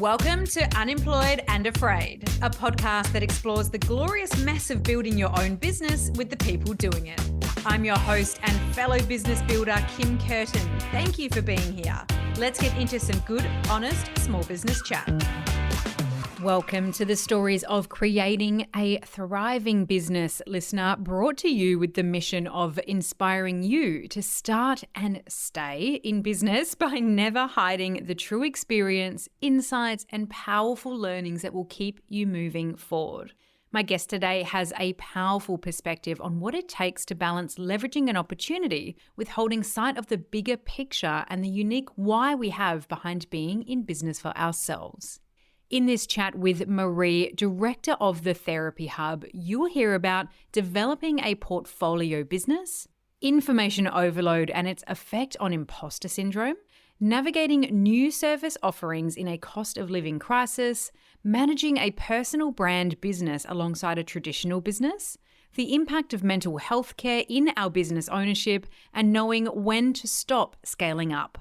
Welcome to Unemployed and Afraid, a podcast that explores the glorious mess of building your own business with the people doing it. I'm your host and fellow business builder, Kim Curtin. Thank you for being here. Let's get into some good, honest, small business chat. Welcome to the stories of creating a thriving business, listener, brought to you with the mission of inspiring you to start and stay in business by never hiding the true experience, insights, and powerful learnings that will keep you moving forward. My guest today has a powerful perspective on what it takes to balance leveraging an opportunity with holding sight of the bigger picture and the unique why we have behind being in business for ourselves. In this chat with Marie, director of the Therapy Hub, you will hear about developing a portfolio business, information overload and its effect on imposter syndrome, navigating new service offerings in a cost of living crisis, managing a personal brand business alongside a traditional business, the impact of mental health care in our business ownership, and knowing when to stop scaling up.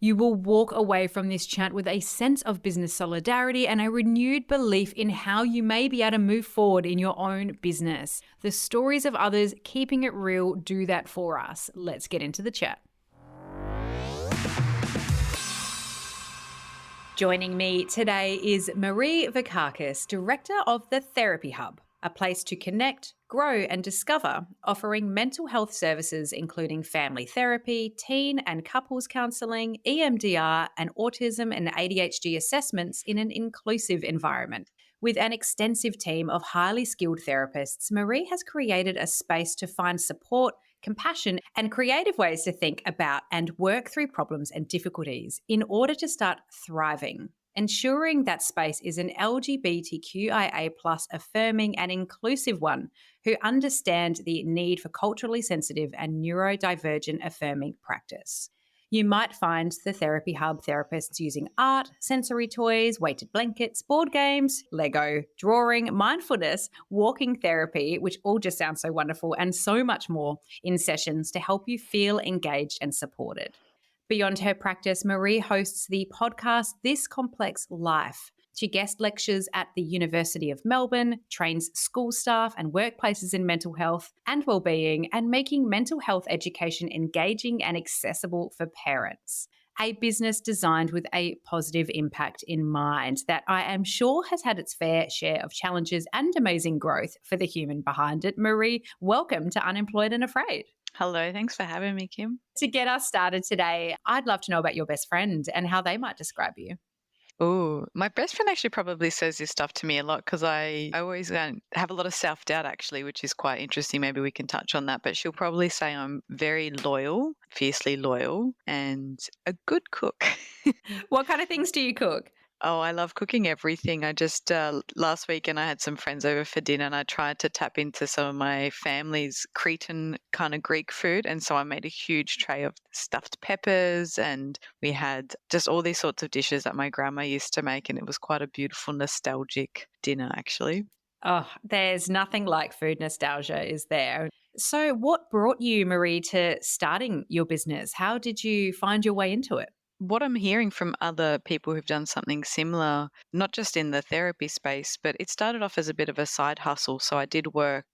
You will walk away from this chat with a sense of business solidarity and a renewed belief in how you may be able to move forward in your own business. The stories of others keeping it real do that for us. Let's get into the chat. Joining me today is Marie Vakakis, director of the Therapy Hub, a place to connect, grow and discover, offering mental health services including family therapy, teen and couples counselling, EMDR and autism and ADHD assessments in an inclusive environment. With an extensive team of highly skilled therapists, Marie has created a space to find support, compassion and creative ways to think about and work through problems and difficulties in order to start thriving. Ensuring that space is an LGBTQIA+ affirming and inclusive one who understand the need for culturally sensitive and neurodivergent affirming practice. You might find the Therapy Hub therapists using art, sensory toys, weighted blankets, board games, Lego, drawing, mindfulness, walking therapy, which all just sounds so wonderful, and so much more in sessions to help you feel engaged and supported. Beyond her practice, Marie hosts the podcast This Complex Life. She guest lectures at the University of Melbourne, trains school staff and workplaces in mental health and well-being, and making mental health education engaging and accessible for parents. A business designed with a positive impact in mind that I am sure has had its fair share of challenges and amazing growth for the human behind it. Marie, welcome to Unemployed and Afraid. Hello, thanks for having me, Kim. To get us started today, I'd love to know about your best friend and how they might describe you. Oh, my best friend actually probably says this stuff to me a lot because I always have a lot of self-doubt actually, which is quite interesting. Maybe we can touch on that, but she'll probably say I'm very loyal, fiercely loyal, and a good cook. What kind of things do you cook? Oh, I love cooking everything. I just, last weekend I had some friends over for dinner and I tried to tap into some of my family's Cretan kind of Greek food. And so I made a huge tray of stuffed peppers and we had just all these sorts of dishes that my grandma used to make. And it was quite a beautiful, nostalgic dinner, actually. Oh, there's nothing like food nostalgia, is there? So what brought you, Marie, to starting your business? How did you find your way into it? What I'm hearing from other people who've done something similar, not just in the therapy space, but it started off as a bit of a side hustle. So I did work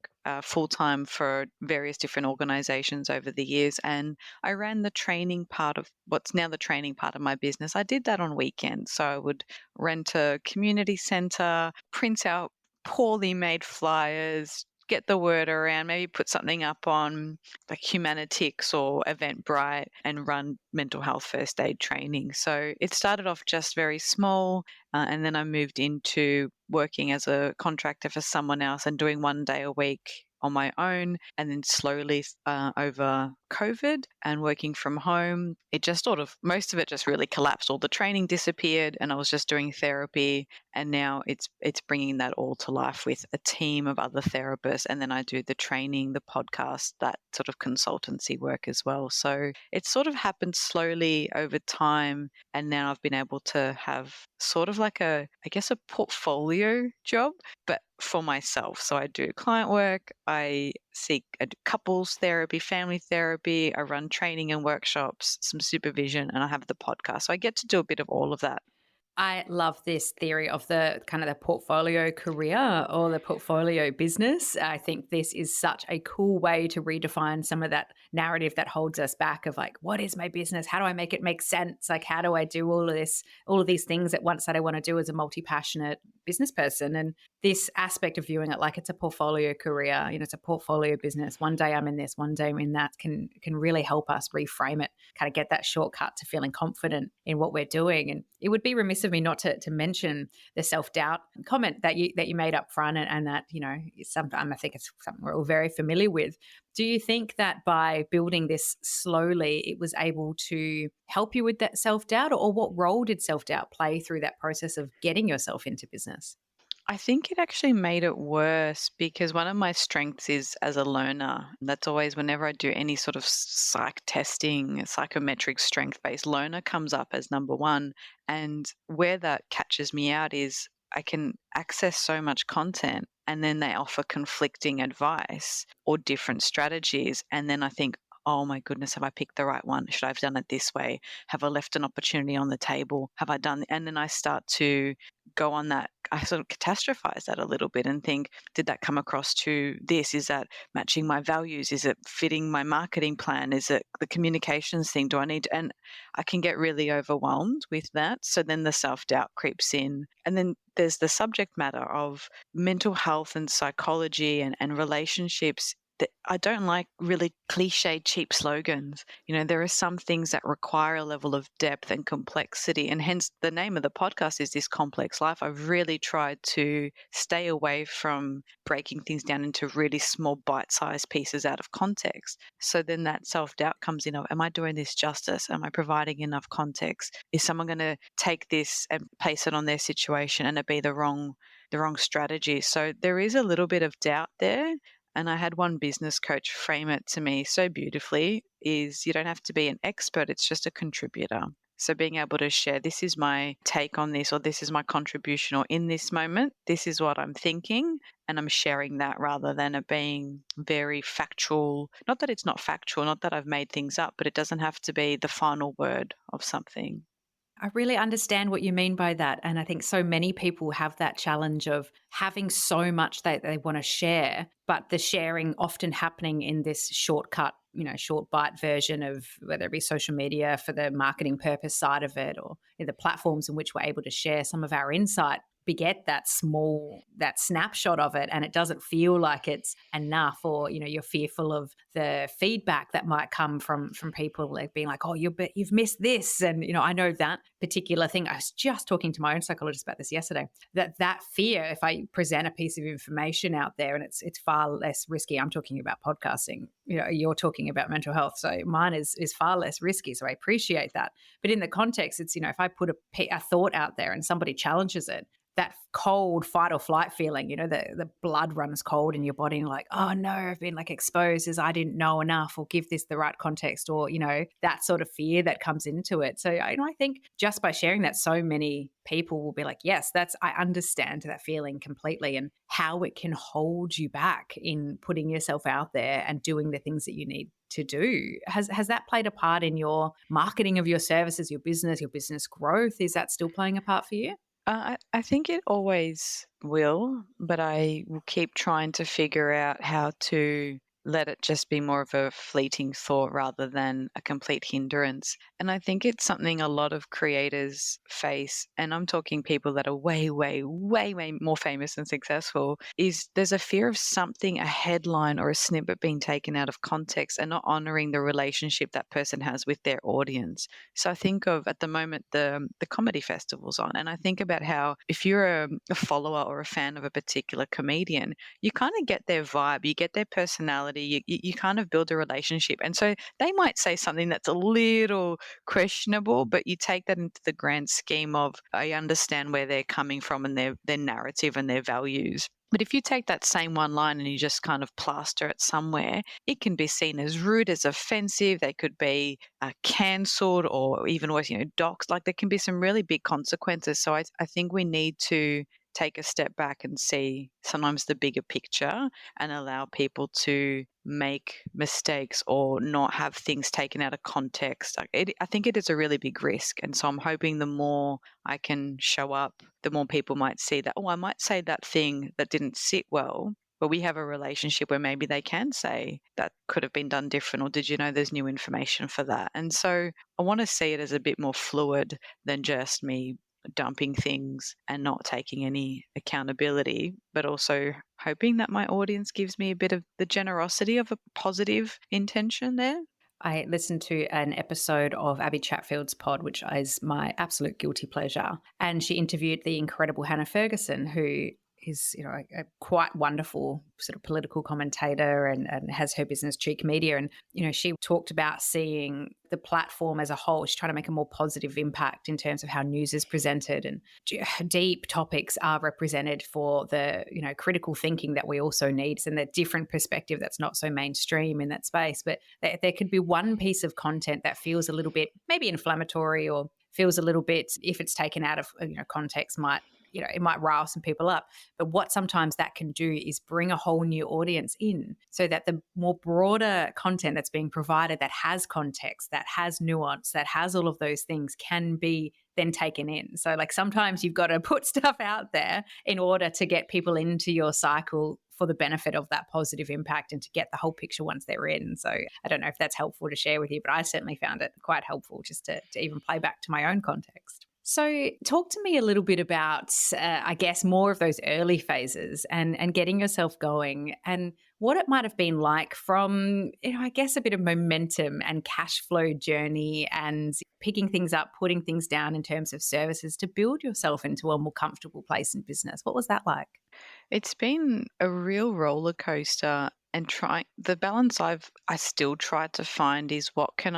full-time for various different organizations over the years, and I ran the training part of what's now the training part of my business. I did that on weekends. So I would rent a community center, print out poorly made flyers, get the word around, maybe put something up on like Humanitics or Eventbrite and run mental health first aid training. So it started off just very small and then I moved into working as a contractor for someone else and doing 1 day a week on my own, and then slowly over COVID and working from home, it just most of it just really collapsed. All the training disappeared and I was just doing therapy, and now it's bringing that all to life with a team of other therapists, and then I do the training, the podcast, that sort of consultancy work as well. So it sort of happened slowly over time, and now I've been able to have sort of like a portfolio job, but for myself. So I do client work, I do couples therapy, family therapy, I run training and workshops, some supervision, and I have the podcast. So I get to do a bit of all of that. I love this theory of the kind of the portfolio career or the portfolio business. I think this is such a cool way to redefine some of that narrative that holds us back of like, what is my business? How do I make it make sense? Like, how do I do all of this, all of these things at once that I want to do as a multi-passionate business person? And this aspect of viewing it like it's a portfolio career, it's a portfolio business. One day I'm in this, one day I'm in that can really help us reframe it, kind of get that shortcut to feeling confident in what we're doing. And it would be remiss of me not to mention the self-doubt comment that you made up front, and that, sometimes I think it's something we're all very familiar with. Do you think that by building this slowly, it was able to help you with that self-doubt, or what role did self-doubt play through that process of getting yourself into business? I think it actually made it worse because one of my strengths is as a learner. That's always whenever I do any sort of psych testing, psychometric strength based learner comes up as number one. And where that catches me out is I can access so much content and then they offer conflicting advice or different strategies. And then I think, oh my goodness, have I picked the right one? Should I have done it this way? Have I left an opportunity on the table? Have I done? And then I start to go on that. I sort of catastrophize that a little bit and think, did that come across to this? Is that matching my values? Is it fitting my marketing plan? Is it the communications thing? Do I need to? And I can get really overwhelmed with that. So then the self-doubt creeps in. And then there's the subject matter of mental health and psychology and relationships. I don't like really cliche, cheap slogans. There are some things that require a level of depth and complexity, and hence the name of the podcast is This Complex Life. I've really tried to stay away from breaking things down into really small bite-sized pieces out of context. So then that self-doubt comes in of, am I doing this justice? Am I providing enough context? Is someone going to take this and place it on their situation and it be the wrong strategy? So there is a little bit of doubt there. And I had one business coach frame it to me so beautifully, is you don't have to be an expert, it's just a contributor. So being able to share, this is my take on this, or this is my contribution, or in this moment, this is what I'm thinking, and I'm sharing that rather than it being very factual. Not that it's not factual, not that I've made things up, but it doesn't have to be the final word of something. I really understand what you mean by that. And I think so many people have that challenge of having so much that they want to share, but the sharing often happening in this shortcut, short bite version of whether it be social media for the marketing purpose side of it, or the platforms in which we're able to share some of our insight beget that snapshot of it, and it doesn't feel like it's enough, or you're fearful of the feedback that might come from people, like being like, oh, you've missed this. And I know that particular thing, I was just talking to my own psychologist about this yesterday, that fear, if I present a piece of information out there and it's far less risky. I'm talking about podcasting, you're talking about mental health, so mine is far less risky, so I appreciate that. But in the context, it's if I put a thought out there and somebody challenges it, that cold fight or flight feeling, the blood runs cold in your body and you're like, oh no, I've been exposed as I didn't know enough, or give this the right context, or, that sort of fear that comes into it. So I think just by sharing that, so many people will be like, yes, I understand that feeling completely, and how it can hold you back in putting yourself out there and doing the things that you need to do. Has that played a part in your marketing of your services, your business growth? Is that still playing a part for you? I think it always will, but I will keep trying to figure out how to let it just be more of a fleeting thought rather than a complete hindrance. And I think it's something a lot of creators face, and I'm talking people that are way, way, way, way more famous and successful, is there's a fear of something, a headline or a snippet being taken out of context and not honoring the relationship that person has with their audience. So I think of, at the moment, the comedy festivals on, and I think about how if you're a follower or a fan of a particular comedian, you kind of get their vibe, you get their personality, you kind of build a relationship. And so they might say something that's a little questionable, but you take that into the grand scheme of, I understand where they're coming from and their narrative and their values. But if you take that same one line and you just kind of plaster it somewhere, it can be seen as rude, as offensive. They could be cancelled, or even worse, doxxed. There can be some really big consequences. So I think we need to take a step back and see sometimes the bigger picture and allow people to make mistakes or not have things taken out of context. I think it is a really big risk. And so I'm hoping the more I can show up, the more people might see that, oh, I might say that thing that didn't sit well, but we have a relationship where maybe they can say that could have been done different, or did you know there's new information for that? And so I want to see it as a bit more fluid than just me dumping things and not taking any accountability, but also hoping that my audience gives me a bit of the generosity of a positive intention there. I listened to an episode of Abby Chatfield's pod, which is my absolute guilty pleasure. And she interviewed the incredible Hannah Ferguson, who is, a quite wonderful sort of political commentator and has her business Cheek Media. And, she talked about seeing the platform as a whole. She's trying to make a more positive impact in terms of how news is presented, and deep topics are represented for the, critical thinking that we also need, and the different perspective that's not so mainstream in that space. But there could be one piece of content that feels a little bit maybe inflammatory, or feels a little bit, if it's taken out of context, might it might rile some people up. But what sometimes that can do is bring a whole new audience in, so that the more broader content that's being provided, that has context, that has nuance, that has all of those things, can be then taken in. So like sometimes you've got to put stuff out there in order to get people into your cycle for the benefit of that positive impact and to get the whole picture once they're in. So I don't know if that's helpful to share with you, but I certainly found it quite helpful just to even play back to my own context. So talk to me a little bit about, I guess, more of those early phases and getting yourself going, and what it might have been like from, I guess, a bit of momentum and cash flow journey, and picking things up, putting things down in terms of services to build yourself into a more comfortable place in business. What was that like? It's been a real roller coaster, and the balance I still try to find is what do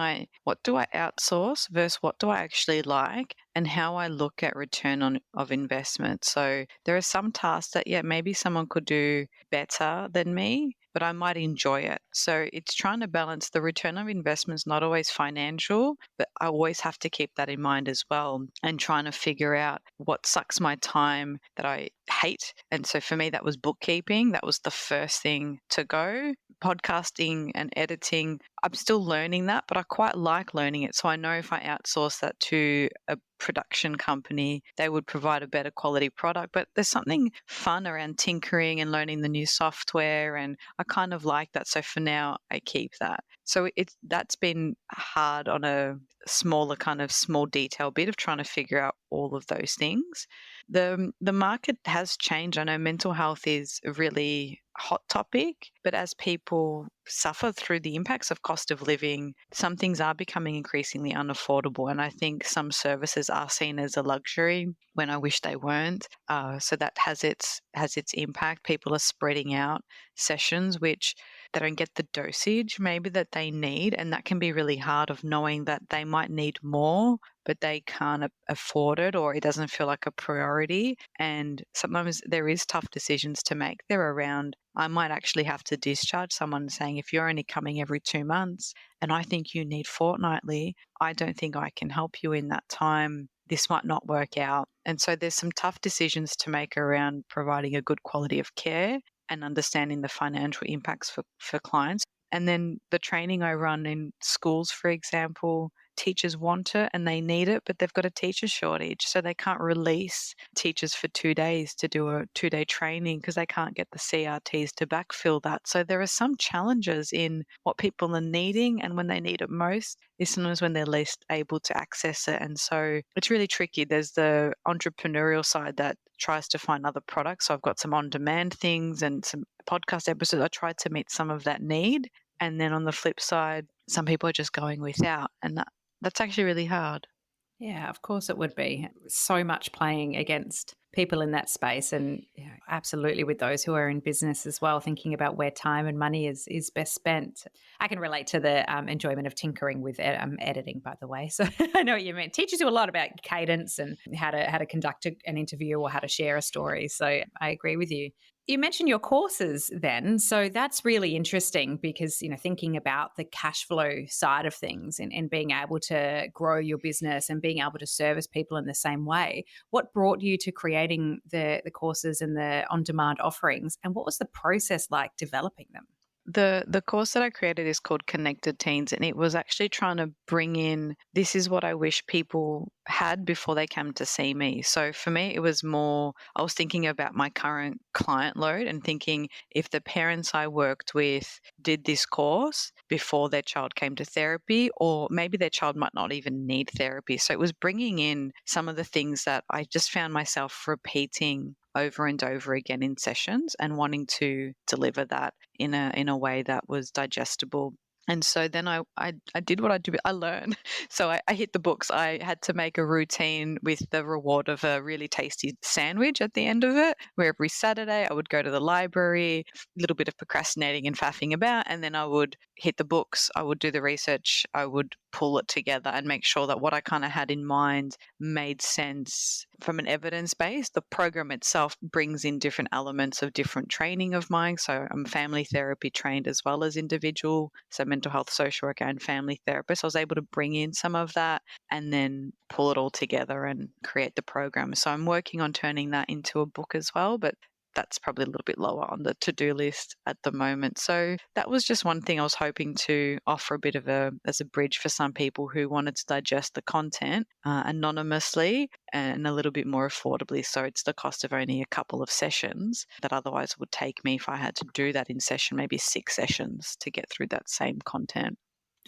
I outsource versus what do I actually like, and how I look at return of investment. So there are some tasks that, maybe someone could do better than me, but I might enjoy it. So it's trying to balance the return of investment is not always financial, but I always have to keep that in mind as well, and trying to figure out what sucks my time that I hate. And so for me, that was bookkeeping. That was the first thing to go. Podcasting and editing, I'm still learning that, but I quite like learning it. So I know if I outsource that to a production company, they would provide a better quality product. But there's something fun around tinkering and learning the new software, and I kind of like that. So for now, I keep that. So that's been hard on a smaller kind of small detail bit of trying to figure out all of those things. The market has changed. I know mental health is a really hot topic, but as people suffer through the impacts of cost of living, some things are becoming increasingly unaffordable. And I think some services are seen as a luxury when I wish they weren't. So that has its impact. People are spreading out sessions, which they don't get the dosage maybe that they need. And that can be really hard, of knowing that they might need more, but they can't afford it, or it doesn't feel like a priority. And sometimes there is tough decisions to make there around, I might actually have to discharge someone, saying, if you're only coming every 2 months and I think you need fortnightly, I don't think I can help you in that time. This might not work out. And so there's some tough decisions to make around providing a good quality of care and understanding the financial impacts for clients. And then the training I run in schools, for example, teachers want it and they need it, but they've got a teacher shortage. So they can't release teachers for 2 days to do a 2-day training because they can't get the CRTs to backfill that. So there are some challenges in what people are needing, and when they need it most is sometimes when they're least able to access it. And so it's really tricky. There's the entrepreneurial side that tries to find other products. So I've got some on-demand things and some podcast episodes. I tried to meet some of that need. And then on the flip side, some people are just going without. And that's actually really hard. Yeah, of course it would be. So much playing against people in that space, and absolutely with those who are in business as well, thinking about where time and money is best spent. I can relate to the enjoyment of tinkering with editing, by the way. So I know what you mean. Teachers do a lot about cadence and how to conduct an interview or how to share a story. So I agree with you. You mentioned your courses then. So that's really interesting because, thinking about the cash flow side of things and being able to grow your business and being able to service people in the same way, what brought you to creating the courses and the on-demand offerings? And what was the process like developing them? The course that I created is called Connected Teens, and it was actually trying to bring in this is what I wish people had before they came to see me. So for me, it was more I was thinking about my current client load and thinking if the parents I worked with did this course before their child came to therapy, or maybe their child might not even need therapy. So it was bringing in some of the things that I just found myself repeating over and over again in sessions and wanting to deliver that in a way that was digestible. And so then I did what I do. I learned. So I hit the books. I had to make a routine with the reward of a really tasty sandwich at the end of it, where every Saturday I would go to the library, a little bit of procrastinating and faffing about, and then I would hit the books. I would do the research. I would pull it together and make sure that what I kind of had in mind made sense from an evidence base. The program itself brings in different elements of different training of mine. So I'm family therapy trained as well as individual. So mental health, social worker, and family therapist. I was able to bring in some of that and then pull it all together and create the program. So I'm working on turning that into a book as well, but that's probably a little bit lower on the to-do list at the moment. So that was just one thing I was hoping to offer a bit of as a bridge for some people who wanted to digest the content anonymously and a little bit more affordably. So it's the cost of only a couple of sessions that otherwise would take me if I had to do that in session, maybe 6 sessions to get through that same content.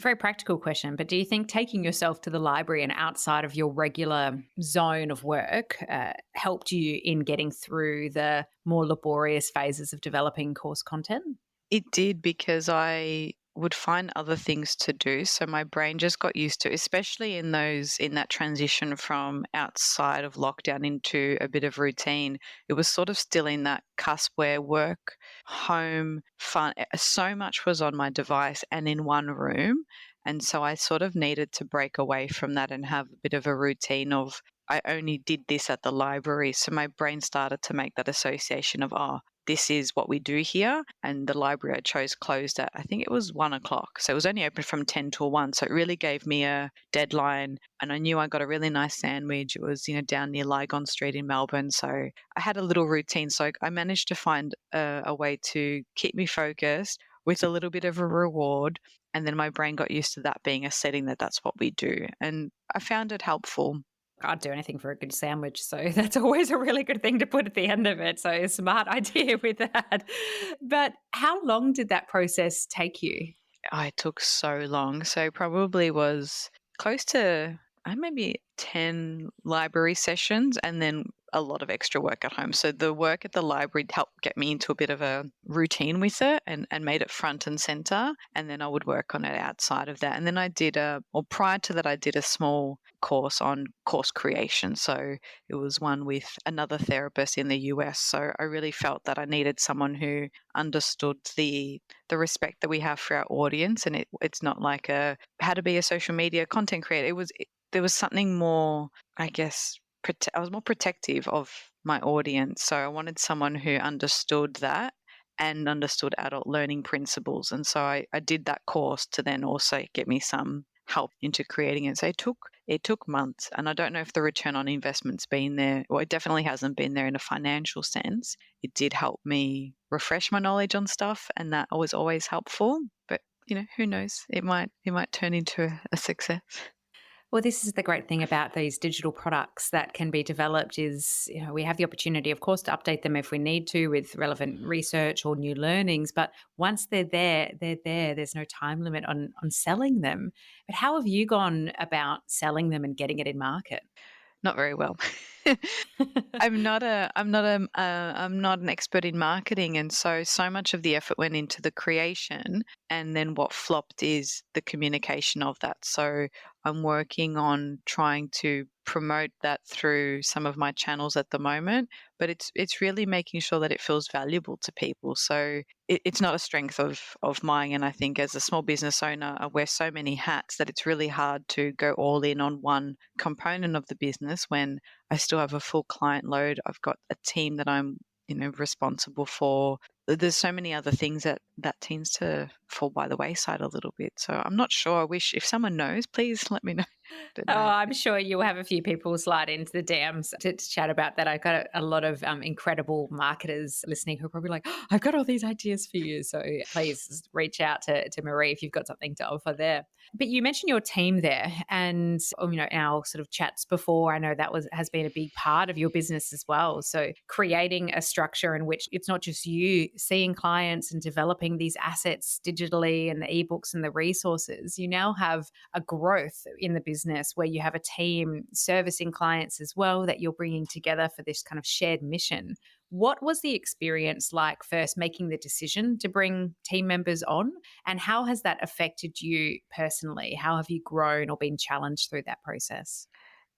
Very practical question, but do you think taking yourself to the library and outside of your regular zone of work helped you in getting through the more laborious phases of developing course content? It did because I would find other things to do. So my brain just got used to, especially in that transition from outside of lockdown into a bit of routine. It was sort of still in that cusp where work, home, fun, so much was on my device and in one room. And so I sort of needed to break away from that and have a bit of a routine of I only did this at the library. So my brain started to make that association of, oh, this is what we do here. And the library I chose closed at, I think it was 1 o'clock. So it was only open from 10 till 1. So it really gave me a deadline. And I knew I got a really nice sandwich. It was, down near Lygon Street in Melbourne. So I had a little routine. So I managed to find a way to keep me focused with a little bit of a reward. And then my brain got used to that being a setting that's what we do. And I found it helpful. I'd do anything for a good sandwich. So that's always a really good thing to put at the end of it. So a smart idea with that. But how long did that process take you? It took so long. So probably was close to maybe 10 library sessions and then a lot of extra work at home. So the work at the library helped get me into a bit of a routine with it and made it front and center. And then I would work on it outside of that. And then I did prior to that, I did a small course on course creation. So it was one with another therapist in the US. So I really felt that I needed someone who understood the respect that we have for our audience. And it's not like how to be a social media content creator. There was something more, I guess, I was more protective of my audience. So I wanted someone who understood that and understood adult learning principles. And so I did that course to then also get me some help into creating it. So it took months. And I don't know if the return on investment's been there. Well, it definitely hasn't been there in a financial sense. It did help me refresh my knowledge on stuff, and that was always helpful. But who knows? It might turn into a success. Well, this is the great thing about these digital products that can be developed is, we have the opportunity, of course, to update them if we need to with relevant research or new learnings. But once they're there, they're there. There's no time limit on selling them. But how have you gone about selling them and getting it in market? Not very well. I'm not an expert in marketing, and so much of the effort went into the creation, and then what flopped is the communication of that. So I'm working on trying to promote that through some of my channels at the moment, but it's really making sure that it feels valuable to people. So it's not a strength of mine, and I think as a small business owner, I wear so many hats that it's really hard to go all in on one component of the business when I still have a full client load. I've got a team that I'm responsible for. There's so many other things that tends to fall by the wayside a little bit. So I'm not sure. I wish if someone knows, please let me know. But Oh, no. I'm sure you'll have a few people slide into the DMs to chat about that. I've got a lot of incredible marketers listening who are probably like, oh, I've got all these ideas for you. So please reach out to Marie if you've got something to offer there. But you mentioned your team there, and in our sort of chats before, I know that has been a big part of your business as well. So creating a structure in which it's not just you seeing clients and developing these assets digitally and the ebooks and the resources. You now have a growth in the business where you have a team servicing clients as well that you're bringing together for this kind of shared mission. What was the experience like first making the decision to bring team members on? And how has that affected you personally? How have you grown or been challenged through that process?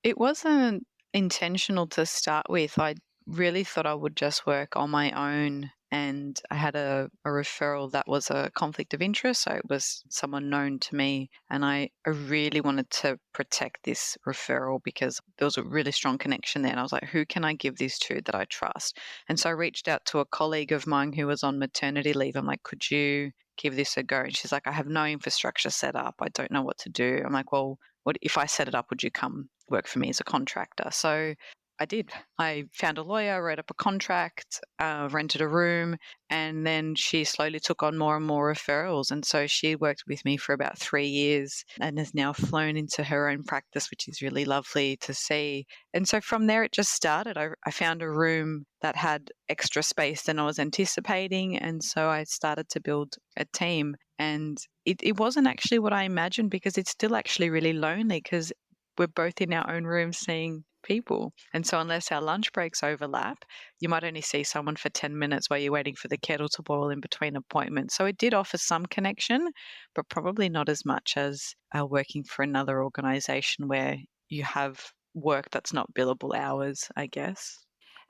It wasn't intentional to start with. I really thought I would just work on my own. And I had a referral that was a conflict of interest. So it was someone known to me. And I really wanted to protect this referral because there was a really strong connection there. And I was like, who can I give this to that I trust? And so I reached out to a colleague of mine who was on maternity leave. I'm like, could you give this a go? And she's like, I have no infrastructure set up. I don't know what to do. I'm like, well, what if I set it up? Would you come work for me as a contractor? So I did. I found a lawyer, wrote up a contract, rented a room, and then she slowly took on more and more referrals. And so she worked with me for about 3 years and has now flown into her own practice, which is really lovely to see. And so from there, it just started. I found a room that had extra space than I was anticipating. And so I started to build a team. And it wasn't actually what I imagined because it's still actually really lonely because we're both in our own rooms seeing people. And so unless our lunch breaks overlap, you might only see someone for 10 minutes while you're waiting for the kettle to boil in between appointments. So it did offer some connection, but probably not as much as working for another organization where you have work that's not billable hours, I guess.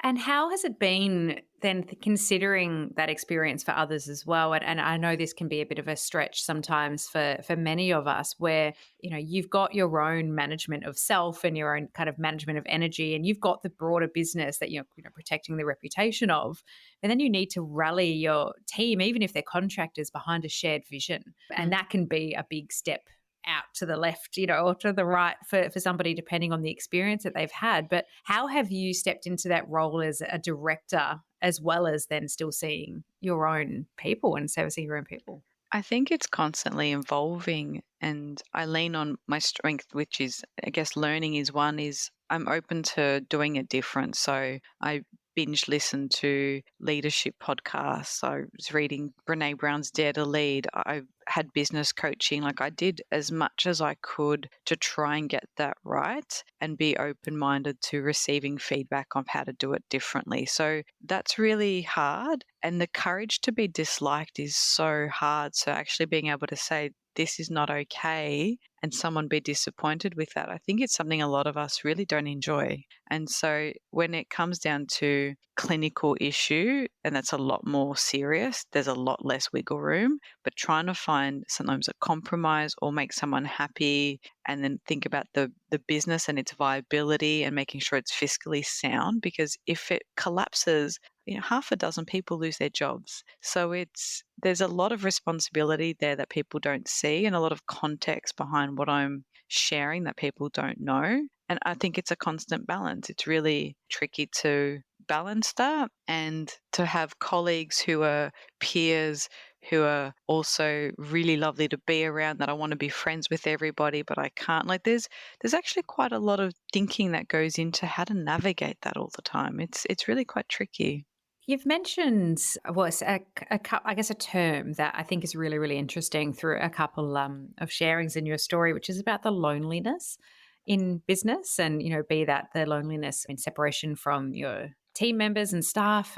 And how has it been then considering that experience for others as well? And I know this can be a bit of a stretch sometimes for many of us where, you've got your own management of self and your own kind of management of energy, and you've got the broader business that you're protecting the reputation of. And then you need to rally your team, even if they're contractors, behind a shared vision. And that can be a big step out to the left, or to the right for somebody, depending on the experience that they've had. But how have you stepped into that role as a director, as well as then still seeing your own people and servicing your own people? I think it's constantly evolving, and I lean on my strength, which is, I guess, learning is one, is I'm open to doing it different. So I binge listened to leadership podcasts. I was reading Brene Brown's Dare to Lead. I had business coaching. Like I did as much as I could to try and get that right and be open-minded to receiving feedback on how to do it differently. So that's really hard. And the courage to be disliked is so hard. So actually being able to say, this is not okay, and someone be disappointed with that, I think it's something a lot of us really don't enjoy. And so when it comes down to clinical issue, and that's a lot more serious, there's a lot less wiggle room, but trying to find sometimes a compromise or make someone happy and then think about the business and its viability and making sure it's fiscally sound, because if it collapses, half a dozen people lose their jobs. So there's a lot of responsibility there that people don't see and a lot of context behind what I'm sharing that people don't know. And I think it's a constant balance. It's really tricky to balance that and to have colleagues who are peers who are also really lovely to be around, that I want to be friends with everybody, but I can't. Like there's actually quite a lot of thinking that goes into how to navigate that all the time. It's really quite tricky. You've mentioned, well, I guess a term that I think is really, really interesting through a couple of sharings in your story, which is about the loneliness in business, and be that the loneliness in separation from your team members and staff,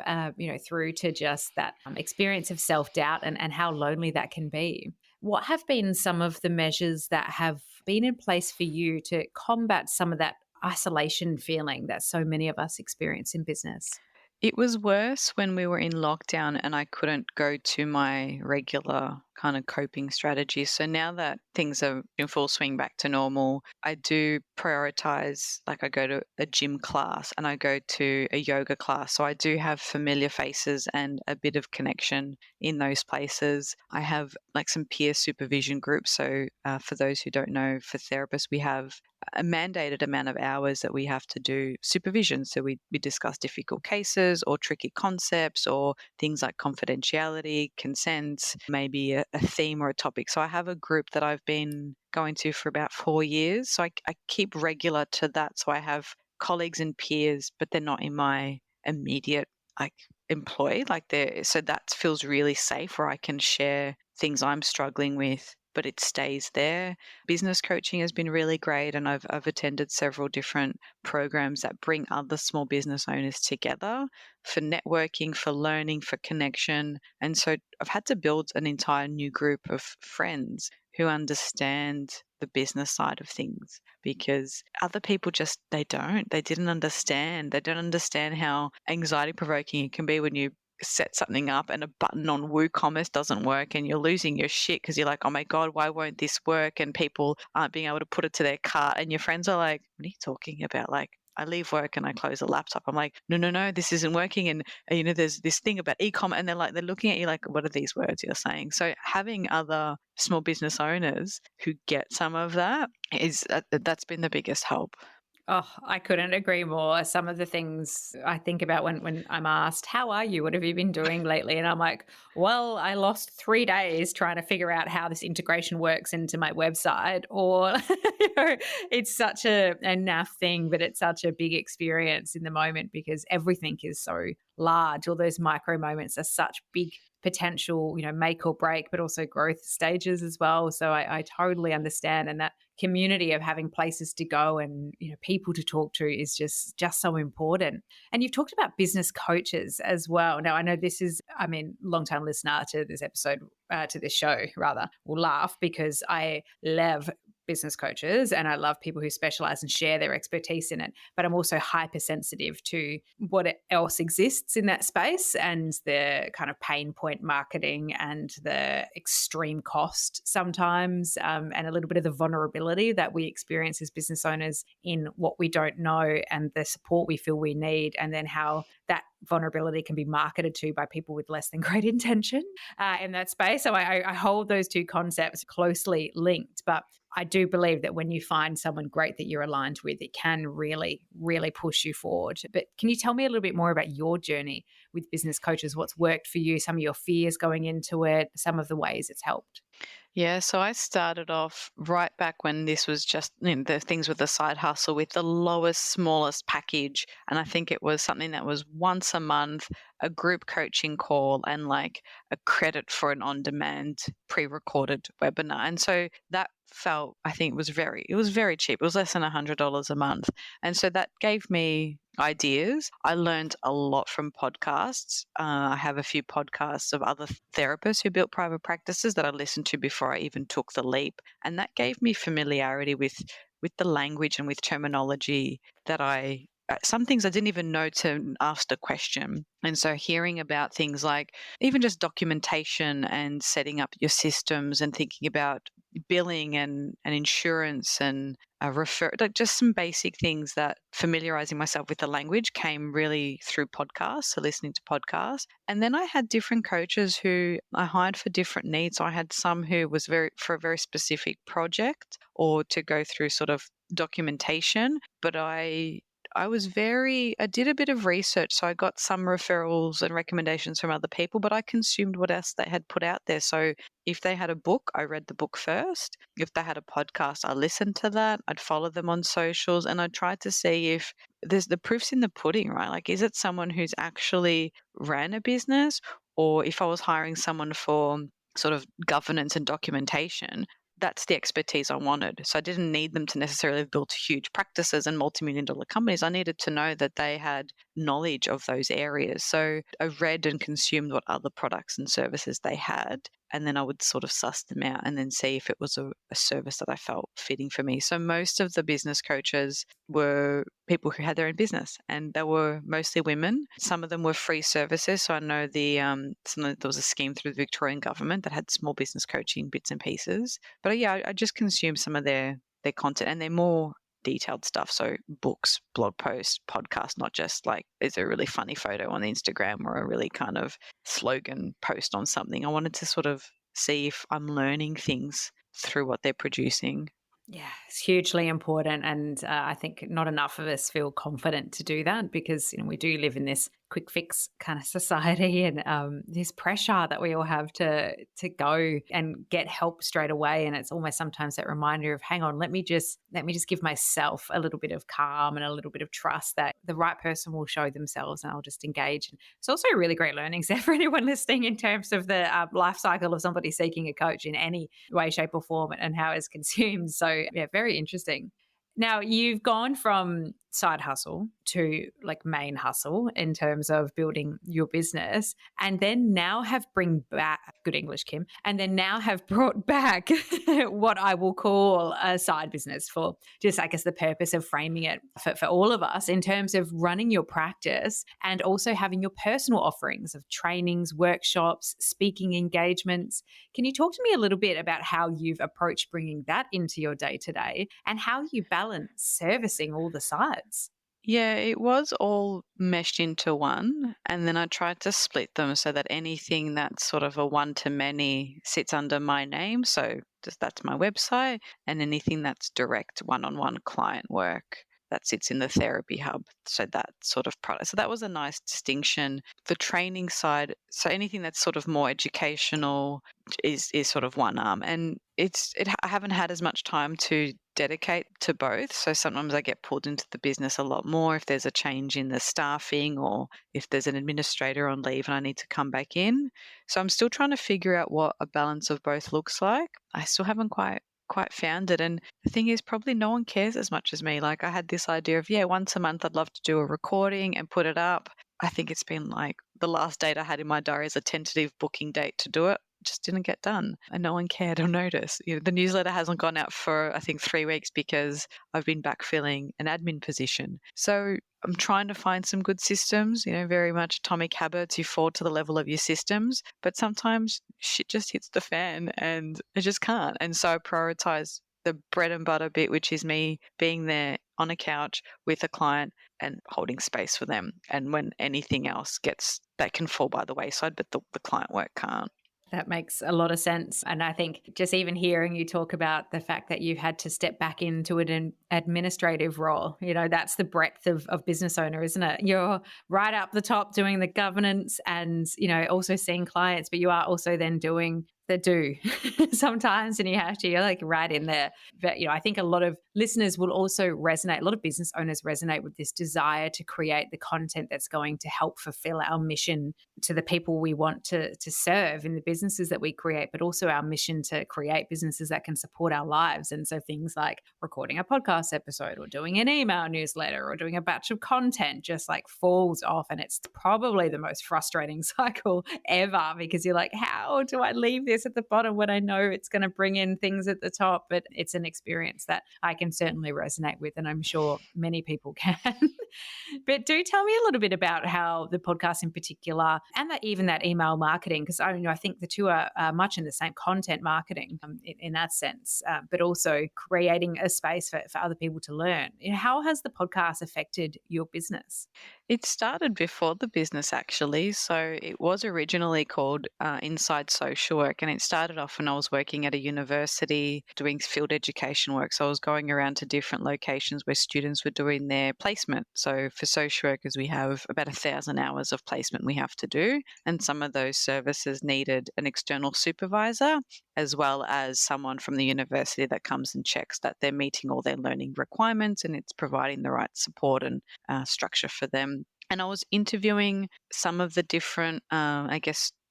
through to just that experience of self-doubt and how lonely that can be. What have been some of the measures that have been in place for you to combat some of that isolation feeling that so many of us experience in business? It was worse when we were in lockdown and I couldn't go to my regular kind of coping strategies. So now that things are in full swing back to normal, I do prioritize, like I go to a gym class and I go to a yoga class. So I do have familiar faces and a bit of connection in those places. I have like some peer supervision groups. So for those who don't know, for therapists, we have a mandated amount of hours that we have to do supervision. So we discuss difficult cases or tricky concepts or things like confidentiality, consent, maybe a theme or a topic. So I have a group that I've been going to for about 4 years. So I keep regular to that. So I have colleagues and peers, but they're not in my immediate like employ. So that feels really safe where I can share things I'm struggling with, but it stays there. Business coaching has been really great, and I've attended several different programs that bring other small business owners together for networking, for learning, for connection. And so I've had to build an entire new group of friends who understand the business side of things, because other people they didn't understand. They don't understand how anxiety provoking it can be when you set something up and a button on WooCommerce doesn't work and you're losing your shit because you're like, oh my God, why won't this work? And people aren't being able to put it to their cart. And your friends are like, what are you talking about? Like, I leave work and I close the laptop. I'm like, no, this isn't working. And there's this thing about e-commerce, and they're looking at you like, what are these words you're saying? So having other small business owners who get some of that that's been the biggest help. Oh, I couldn't agree more. Some of the things I think about when I'm asked, how are you? What have you been doing lately? And I'm like, well, I lost 3 days trying to figure out how this integration works into my website. Or, it's such a naff thing, but it's such a big experience in the moment because everything is so large. All those micro moments are such big potential, make or break, but also growth stages as well. So I totally understand. And that community of having places to go and people to talk to is just so important. And you've talked about business coaches as well. Now I know this is, long-time listener to this episode, to this show rather, will laugh because I love business coaches and I love people who specialize and share their expertise in it, but I'm also hypersensitive to what else exists in that space and the kind of pain point marketing and the extreme cost sometimes, and a little bit of the vulnerability that we experience as business owners in what we don't know and the support we feel we need, and then how that vulnerability can be marketed to by people with less than great intention in that space. So I hold those two concepts closely linked, but I do believe that when you find someone great that you're aligned with, it can really, really push you forward. But can you tell me a little bit more about your journey with business coaches? What's worked for you, some of your fears going into it, some of the ways it's helped? Yeah, so I started off right back when this was just the things with the side hustle with the lowest, smallest package. And I think it was something that was once a month, a group coaching call, and like a credit for an on-demand pre-recorded webinar. And so that felt, I think it was very cheap. It was less than $100 a month. And so that gave me ideas. I learned a lot from podcasts. I have a few podcasts of other therapists who built private practices that I listened to before I even took the leap. And that gave me familiarity with the language and with terminology that some things I didn't even know to ask the question. And so hearing about things like even just documentation and setting up your systems and thinking about billing and insurance and just some basic things, that familiarizing myself with the language came really through podcasts, so listening to podcasts. And then I had different coaches who I hired for different needs. So I had some who was for a very specific project or to go through sort of documentation, but I did a bit of research, so I got some referrals and recommendations from other people, but I consumed what else they had put out there. So if they had a book, I read the book first. If they had a podcast, I listened to that. I'd follow them on socials, and I tried to see if there's the proof's in the pudding, right? Like, is it someone who's actually ran a business, or if I was hiring someone for sort of governance and documentation, that's the expertise I wanted. So I didn't need them to necessarily have built huge practices and multi-million-dollar companies. I needed to know that they had knowledge of those areas. So I read and consumed what other products and services they had. and then I would sort of suss them out and then see if it was a service that I felt fitting for me. So most of the business coaches were people who had their own business, and they were mostly women. Some of them were free services. So I know there was a scheme through the Victorian government that had small business coaching bits and pieces. But yeah, I just consumed some of their content, and they're more detailed stuff. So books, blog posts, podcasts, not just like, is a really funny photo on Instagram or a really kind of slogan post on something. I wanted to sort of see if I'm learning things through what they're producing. Yeah, it's hugely important. And I think not enough of us feel confident to do that because, we do live in this quick fix kind of society and this pressure that we all have to go and get help straight away. And it's almost sometimes that reminder of, hang on, let me just give myself a little bit of calm and a little bit of trust that the right person will show themselves and I'll just engage. And it's also a really great learning set for anyone listening in terms of the life cycle of somebody seeking a coach in any way, shape or form and how it's consumed. So yeah, very interesting. Now, you've gone from side hustle to like main hustle in terms of building your business, and then now have bring back, good English, Kim, and then now have brought back what I will call a side business for just, I guess, the purpose of framing it for all of us in terms of running your practice and also having your personal offerings of trainings, workshops, speaking engagements. Can you talk to me a little bit about how you've approached bringing that into your day-to-day and how you balance servicing all the sides? Yeah, it was all meshed into one. And then I tried to split them so that anything that's sort of a one-to-many sits under my name. So just that's my website. And anything that's direct one-on-one client work, that sits in the therapy hub. So that sort of product. So that was a nice distinction. The training side, so anything that's sort of more educational is sort of one arm. And I haven't had as much time to dedicate to both. So sometimes I get pulled into the business a lot more if there's a change in the staffing or if there's an administrator on leave and I need to come back in. So I'm still trying to figure out what a balance of both looks like. I still haven't quite found it. And the thing is, probably no one cares as much as me. Like I had this idea of, once a month I'd love to do a recording and put it up. I think it's been like the last date I had in my diary is a tentative booking date to do it. Just didn't get done and no one cared or noticed. The newsletter hasn't gone out for, I think, 3 weeks because I've been backfilling an admin position. So I'm trying to find some good systems, very much atomic habits. You fall to the level of your systems, but sometimes shit just hits the fan and I just can't. And so I prioritize the bread and butter bit, which is me being there on a couch with a client and holding space for them. And when anything else that can fall by the wayside, but the client work can't. That makes a lot of sense. And I think just even hearing you talk about the fact that you had to step back into an administrative role, that's the breadth of business owner, isn't it? You're right up the top doing the governance and, also seeing clients, but you are also then doing the do sometimes, and you're like right in there. But, I think a lot of listeners will also resonate, a lot of business owners resonate with this desire to create the content that's going to help fulfill our mission to the people we want to serve in the businesses that we create, but also our mission to create businesses that can support our lives. And so things like recording a podcast episode or doing an email newsletter or doing a batch of content just like falls off. And it's probably the most frustrating cycle ever because you're like, how do I leave this at the bottom when I know it's going to bring in things at the top? But it's an experience that I can certainly resonate with, and I'm sure many people can. But do tell me a little bit about how the podcast in particular and even that email marketing, because I think the two are much in the same, content marketing in that sense, but also creating a space for other people to learn. How has the podcast affected your business? It started before the business, actually. So it was originally called Inside Social Work, and it started off when I was working at a university doing field education work. So I was going around to different locations where students were doing their placement. So for social workers, we have about 1,000 hours of placement we have to do, and some of those services needed an external supervisor as well as someone from the university that comes and checks that they're meeting all their learning requirements and it's providing the right support and structure for them. And I was interviewing some of the different,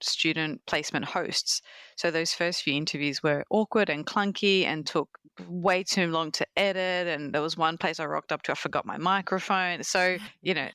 student placement hosts. So those first few interviews were awkward and clunky and took way too long to edit. And there was one place I rocked up to, I forgot my microphone. So,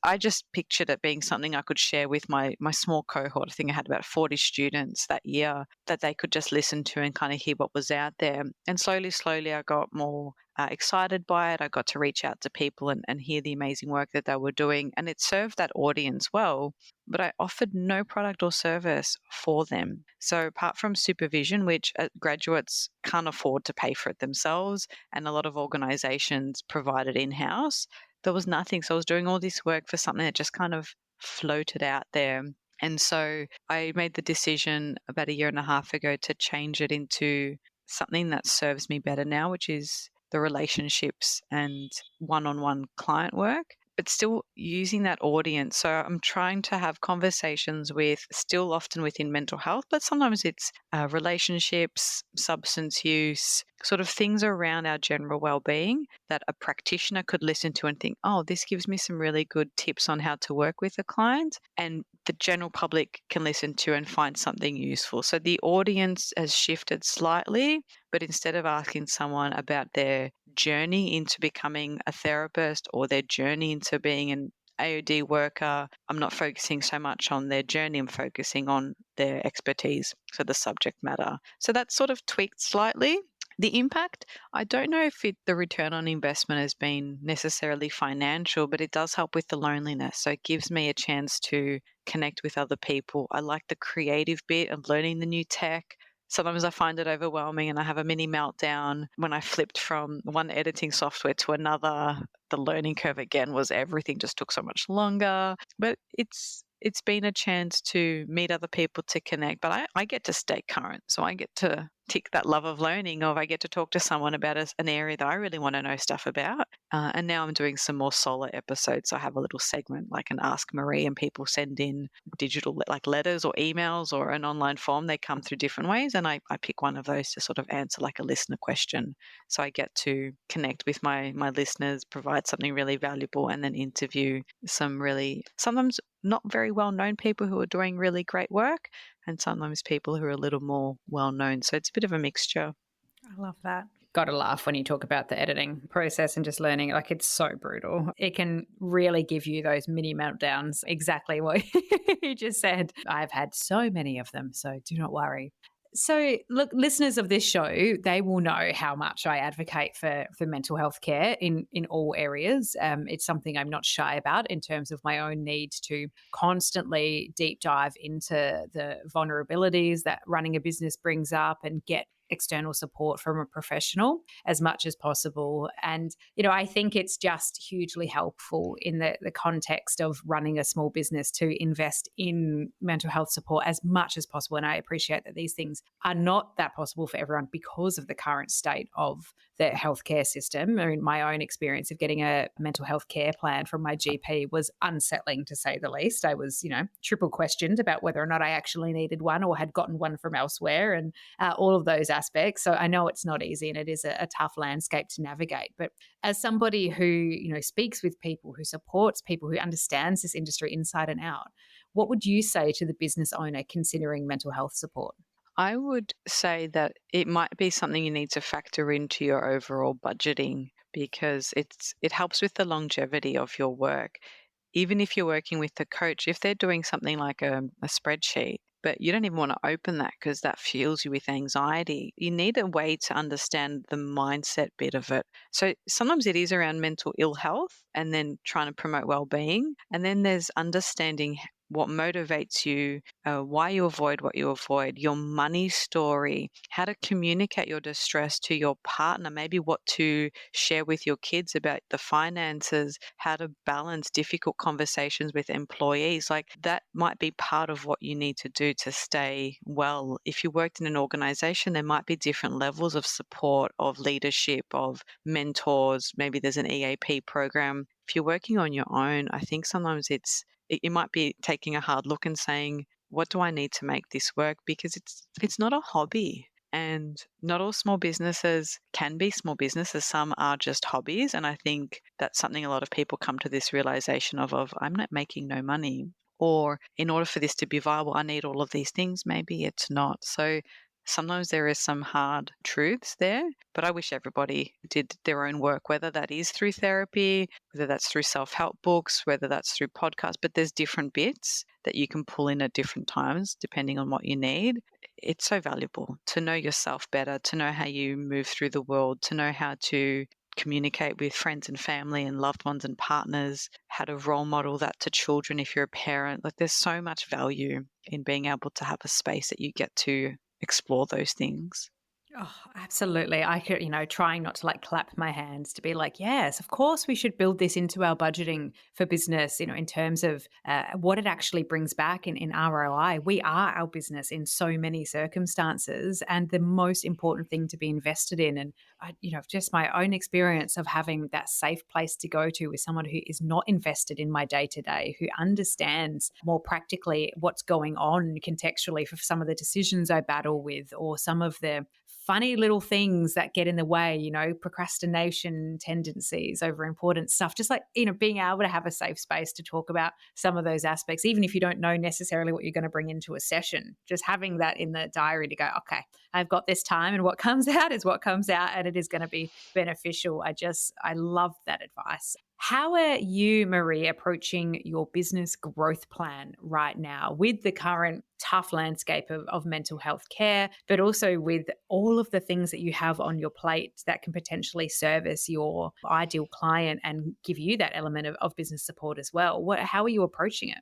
I just pictured it being something I could share with my small cohort. I think I had about 40 students that year that they could just listen to and kind of hear what was out there. And slowly, I got more excited by it. I got to reach out to people and hear the amazing work that they were doing. And it served that audience well, but I offered no product or service for them. So apart from supervision, which graduates can't afford to pay for it themselves, and a lot of organizations provide it in-house, there was nothing. So I was doing all this work for something that just kind of floated out there. And so I made the decision about a year and a half ago to change it into something that serves me better now, which is the relationships and one-on-one client work, but still using that audience. So I'm trying to have conversations with, still often within mental health, but sometimes it's relationships, substance use, sort of things around our general well-being that a practitioner could listen to and think, oh, this gives me some really good tips on how to work with a client. And the general public can listen to and find something useful. So the audience has shifted slightly, but instead of asking someone about their journey into becoming a therapist or their journey into being an AOD worker, I'm not focusing so much on their journey. I'm focusing on their expertise, so the subject matter. So that's sort of tweaked slightly. The impact, I don't know if the return on investment has been necessarily financial, but it does help with the loneliness. So it gives me a chance to connect with other people. I like the creative bit of learning the new tech. Sometimes I find it overwhelming and I have a mini meltdown when I flipped from one editing software to another. The learning curve again was everything just took so much longer. But it's been a chance to meet other people, to connect. But I get to stay current. So I get to tick that love of learning, or I get to talk to someone about an area that I really want to know stuff about. And now I'm doing some more solo episodes. I have a little segment like an Ask Marie, and people send in digital like letters or emails or an online form. They come through different ways, and I pick one of those to sort of answer like a listener question. So I get to connect with my listeners, provide something really valuable, and then interview some really sometimes not very well known people who are doing really great work, and sometimes people who are a little more well known. So it's a bit of a mixture. I love that. Got to laugh when you talk about the editing process and just learning. Like, it's so brutal. It can really give you those mini meltdowns. Exactly what you just said. I've had so many of them, so do not worry. So, look, listeners of this show, they will know how much I advocate for mental health care in all areas. It's something I'm not shy about in terms of my own need to constantly deep dive into the vulnerabilities that running a business brings up and get external support from a professional as much as possible. And, I think it's just hugely helpful in the context of running a small business to invest in mental health support as much as possible. And I appreciate that these things are not that possible for everyone because of the current state of the healthcare system. I mean, my own experience of getting a mental health care plan from my GP was unsettling, to say the least. I was, triple questioned about whether or not I actually needed one or had gotten one from elsewhere, and all of those aspects. So I know it's not easy, and it is a tough landscape to navigate. But as somebody who, speaks with people, who supports people, who understands this industry inside and out, what would you say to the business owner considering mental health support? I would say that it might be something you need to factor into your overall budgeting, because it helps with the longevity of your work. Even if you're working with a coach, if they're doing something like a spreadsheet, but you don't even want to open that because that fuels you with anxiety, you need a way to understand the mindset bit of it. So sometimes it is around mental ill health and then trying to promote well-being. And then there's understanding what motivates you, why you avoid what you avoid, your money story, how to communicate your distress to your partner, maybe what to share with your kids about the finances, how to balance difficult conversations with employees. Like, that might be part of what you need to do to stay well. If you worked in an organization, there might be different levels of support, of leadership, of mentors. Maybe there's an EAP program. If you're working on your own, I think sometimes it might be taking a hard look and saying, what do I need to make this work? Because it's not a hobby, and not all small businesses can be small businesses. Some are just hobbies. And I think that's something a lot of people come to this realization of I'm not making no money. Or in order for this to be viable, I need all of these things. Maybe it's not. So sometimes there is some hard truths there, but I wish everybody did their own work, whether that is through therapy, whether that's through self-help books, whether that's through podcasts, but there's different bits that you can pull in at different times depending on what you need. It's so valuable to know yourself better, to know how you move through the world, to know how to communicate with friends and family and loved ones and partners, how to role model that to children if you're a parent. Like there's so much value in being able to have a space that you get to explore those things. Oh, absolutely. I could, trying not to like clap my hands to be like, yes, of course we should build this into our budgeting for business, in terms of what it actually brings back in ROI. We are our business in so many circumstances, and the most important thing to be invested in. And just my own experience of having that safe place to go to with someone who is not invested in my day to day, who understands more practically what's going on contextually for some of the decisions I battle with, or some of the funny little things that get in the way, procrastination tendencies over important stuff. Just like, being able to have a safe space to talk about some of those aspects, even if you don't know necessarily what you're going to bring into a session, just having that in the diary to go, okay, I've got this time and what comes out is what comes out and it is going to be beneficial. I love that advice. How are you, Marie, approaching your business growth plan right now with the current tough landscape of mental health care, but also with all of the things that you have on your plate that can potentially service your ideal client and give you that element of business support as well? How are you approaching it?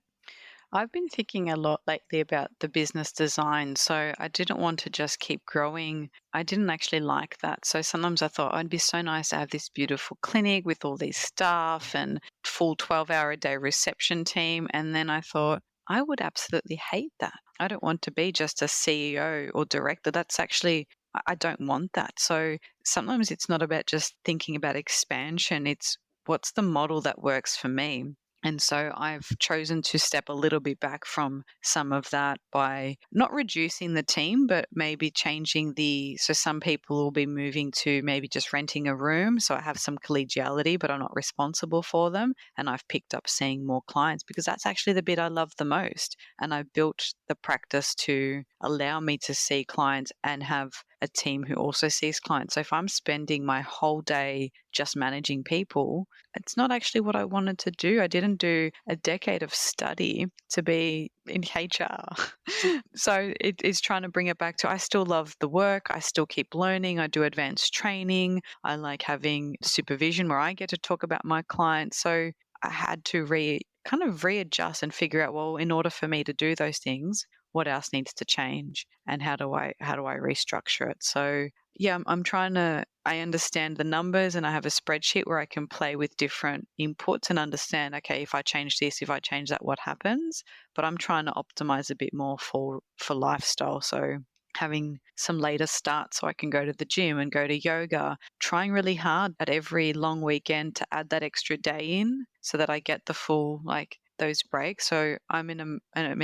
I've been thinking a lot lately about the business design. So I didn't want to just keep growing. I didn't actually like that. So sometimes I thought, oh, it'd be so nice to have this beautiful clinic with all these staff and full 12-hour a day reception team. And then I thought, I would absolutely hate that. I don't want to be just a CEO or director. That's actually, I don't want that. So sometimes it's not about just thinking about expansion. It's what's the model that works for me. And so I've chosen to step a little bit back from some of that by not reducing the team, but maybe changing so some people will be moving to maybe just renting a room. So I have some collegiality, but I'm not responsible for them. And I've picked up seeing more clients because that's actually the bit I love the most. And I've built the practice to allow me to see clients and have a team who also sees clients. So if I'm spending my whole day just managing people, it's not actually what I wanted to do. I didn't do a decade of study to be in HR. So it is trying to bring it back to, I still love the work. I still keep learning. I do advanced training. I like having supervision where I get to talk about my clients. So I had to kind of readjust and figure out, well, in order for me to do those things, what else needs to change and how do I restructure it? So yeah, I'm trying to, I understand the numbers and I have a spreadsheet where I can play with different inputs and understand, okay, if I change this, if I change that, what happens? But I'm trying to optimize a bit more for lifestyle. So having some later starts so I can go to the gym and go to yoga, trying really hard at every long weekend to add that extra day in so that I get the full, like, those breaks. So I'm in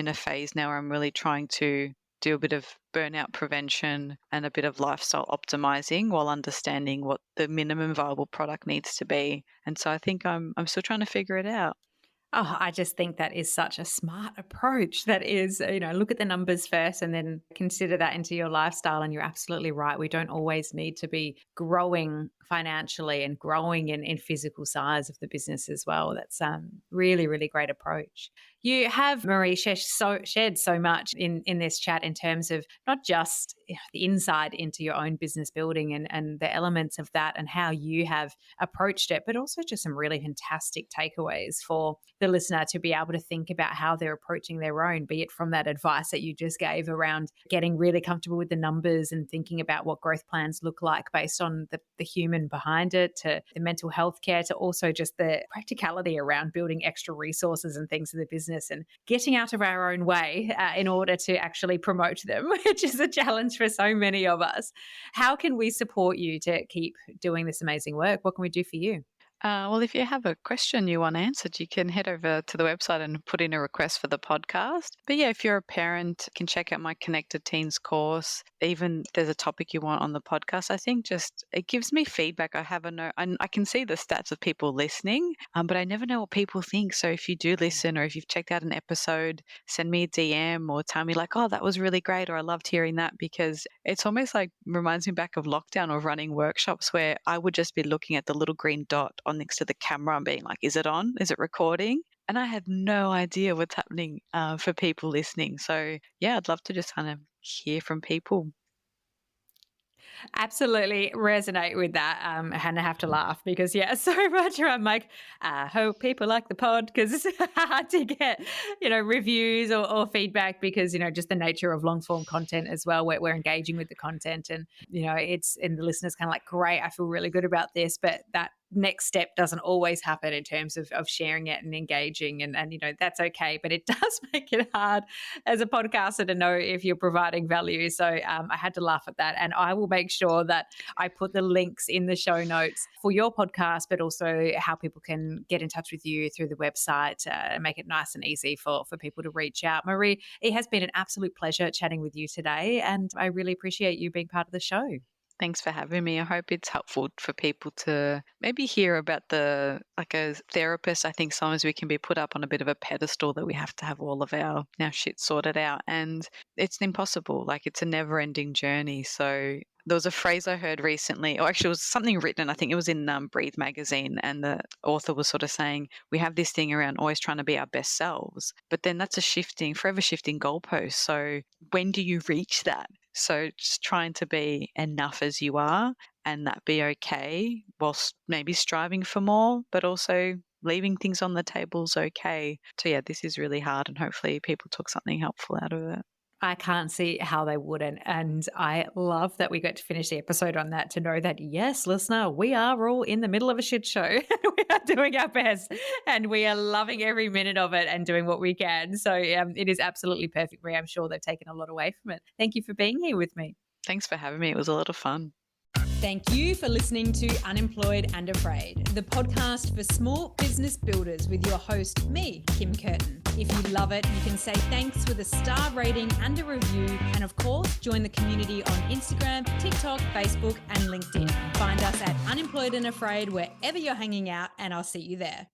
a phase now where I'm really trying to do a bit of burnout prevention and a bit of lifestyle optimizing while understanding what the minimum viable product needs to be. And so I think I'm still trying to figure it out. Oh, I just think that is such a smart approach. That is, look at the numbers first and then consider that into your lifestyle. And you're absolutely right. We don't always need to be growing financially and growing in physical size of the business as well. That's really, really great approach. You have, Marie, shared so much in this chat in terms of not just the insight into your own business building and the elements of that and how you have approached it, but also just some really fantastic takeaways for the listener to be able to think about how they're approaching their own, be it from that advice that you just gave around getting really comfortable with the numbers and thinking about what growth plans look like based on the human behind it, to the mental health care, to also just the practicality around building extra resources and things in the business and getting out of our own way in order to actually promote them, which is a challenge for so many of us. How can we support you to keep doing this amazing work? What can we do for you? Well, if you have a question you want answered, you can head over to the website and put in a request for the podcast. But yeah, if you're a parent, you can check out my Connected Teens course. Even if there's a topic you want on the podcast, I think just it gives me feedback. I have a no, I can see the stats of people listening, but I never know what people think. So if you do listen or if you've checked out an episode, send me a DM or tell me like, oh, that was really great, or I loved hearing that, because it's almost like reminds me back of lockdown or running workshops where I would just be looking at the little green dot on next to the camera and being like, is it on? Is it recording? And I had no idea what's happening for people listening. So yeah, I'd love to just kind of hear from people. Absolutely resonate with that. And I have to laugh because, yeah, so much I'm like, I hope people like the pod because it's hard to get, reviews or feedback because, just the nature of long form content as well, where we're engaging with the content and, and the listeners kind of like, great, I feel really good about this. But that next step doesn't always happen in terms of sharing it and engaging and that's okay, but it does make it hard as a podcaster to know if you're providing value. So I had to laugh at that, and I will make sure that I put the links in the show notes for your podcast, but also how people can get in touch with you through the website and make it nice and easy for people to reach out. Marie, it has been an absolute pleasure chatting with you today, and I really appreciate you being part of the show. Thanks for having me. I hope it's helpful for people to maybe hear about like a therapist. I think sometimes we can be put up on a bit of a pedestal that we have to have all of our shit sorted out. And it's impossible. Like it's a never ending journey. So there was a phrase I heard recently, or actually it was something written, I think it was in Breathe magazine, and the author was sort of saying, we have this thing around always trying to be our best selves, but then that's a forever shifting goalpost. So when do you reach that? So just trying to be enough as you are and that be okay, whilst maybe striving for more, but also leaving things on the table is okay. So yeah, this is really hard, and hopefully people took something helpful out of it. I can't see how they wouldn't. And I love that we got to finish the episode on that, to know that, yes, listener, we are all in the middle of a shit show. We are doing our best and we are loving every minute of it and doing what we can. So it is absolutely perfect, Marie. I'm sure they've taken a lot away from it. Thank you for being here with me. Thanks for having me. It was a lot of fun. Thank you for listening to Unemployed and Afraid, the podcast for small business builders with your host, me, Kim Curtin. If you love it, you can say thanks with a star rating and a review. And of course, join the community on Instagram, TikTok, Facebook, and LinkedIn. Find us at Unemployed and Afraid wherever you're hanging out, and I'll see you there.